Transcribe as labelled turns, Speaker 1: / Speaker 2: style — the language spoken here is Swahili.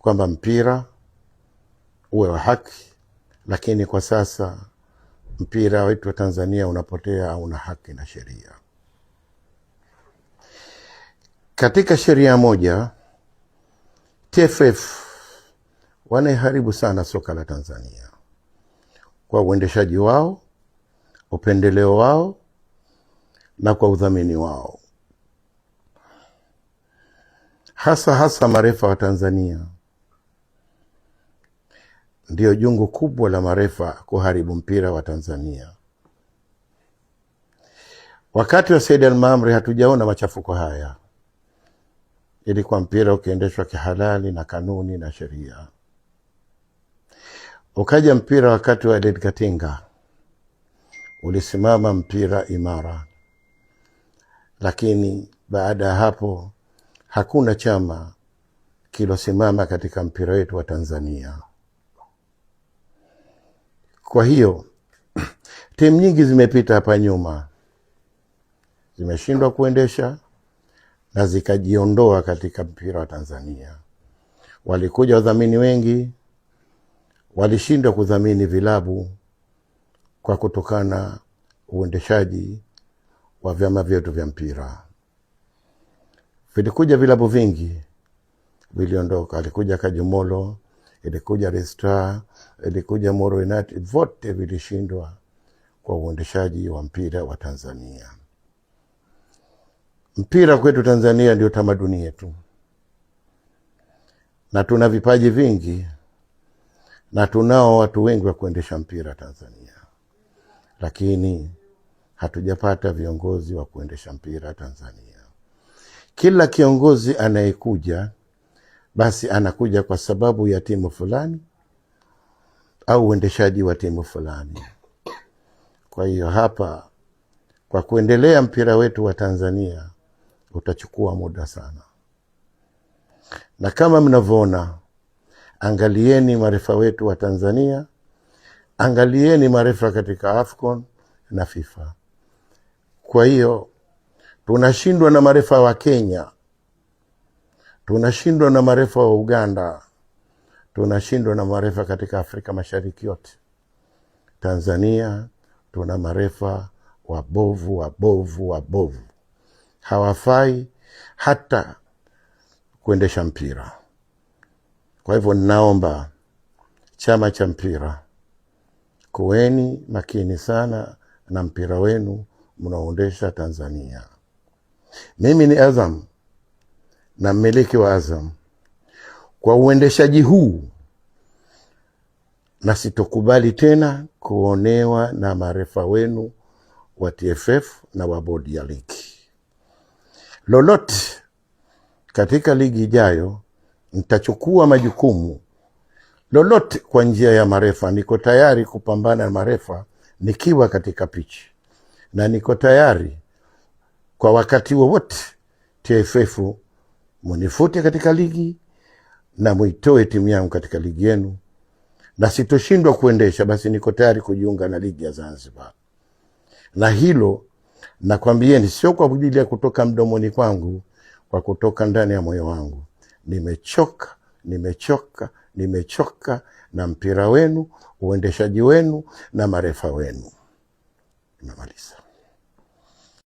Speaker 1: kwamba mpira uwe wa haki, lakini kwa sasa mpira wetu wa Tanzania unapotea au una haki na sheria. Katika sheria moja, TFF wanaiharibu sana soka la Tanzania kwa uendeshaji wao, upendeleo wao na kwa udhamini wao. Hasa marefa wa Tanzania ndio jungu kubwa la marefa kuharibu mpira wa Tanzania. Wakati wa Said Al-Mamri hatujaona machafuko haya. Ilikuwa mpira ukiendeshwa kihalali na kanuni na sheria. Ukaja mpira wakati wa Edward Katinga, ulisimama mpira imara. Lakini baada ya hapo hakuna chama kilosimama katika mpira wetu wa Tanzania. Kwa hiyo timu nyingi zimepita hapa nyuma, zimeshindwa kuendesha na zikajiondoa katika mpira wa Tanzania. Walikuja wadhamini wengi, walishindwa kudhamini vilabu kwa kutokana uendeshaji wa vyama vyetu vya mpira. Vilikuja vilabu vingi, viliondoka. Alikuja Kajumolo, ilikuja Restra, ilikuja Moro United, vote vilishindwa kwa uendeshaji wa mpira wa Tanzania. Mpira kwetu Tanzania ndio tamaduni yetu, na tuna vipaji vingi, na tunao watu wengi wa kuendesha mpira Tanzania, lakini hatujapata viongozi wa kuendesha mpira Tanzania. Kila kiongozi anayekuja basi anakuja kwa sababu ya timu fulani au uendeshaji wa timu fulani. Kwa hiyo hapa, kwa kuendelea mpira wetu wa Tanzania utachukua muda sana. Na kama mnavyoona, angalieni marefa wetu wa Tanzania, angalieni marefa katika AFCON na FIFA. Kwa hiyo tunashindwa na marefa wa Kenya, tunashindwa na marefa wa Uganda, tunashindwa na marefa katika Afrika Mashariki yote. Tanzania tuna marefa wabovu, hawafai hata kuendesha mpira. Kwa hivyo ninaomba chama cha mpira, kuweni makini sana na mpira wenu mnaoendesha Tanzania. Mimi ni Azam na mmiliki wa Azam. Kwa uendeshaji huu, na sitokubali tena kuonewa na marefa wenu wa TFF na wa bodi ya ligi. Lolote katika ligi ijayo nitachukua majukumu, lolote kwa njia ya marefa. Niko tayari kupambana na marefa nikiwa katika pichi, na niko tayari kwa wakati wowote TFF munifute katika ligi na muitoe timu yangu katika ligi yenu. Na sitoshindwa kuendesha, basi niko tayari kujiunga na ligi ya Zanzibar. Na hilo nakwambieni, sio kwa ajili ya kutoka mdomoni kwangu, kwa kutoka ndani ya moyo wangu. Nimechoka na mpira wenu, uendeshaji wenu na marefa wenu. Nimemaliza.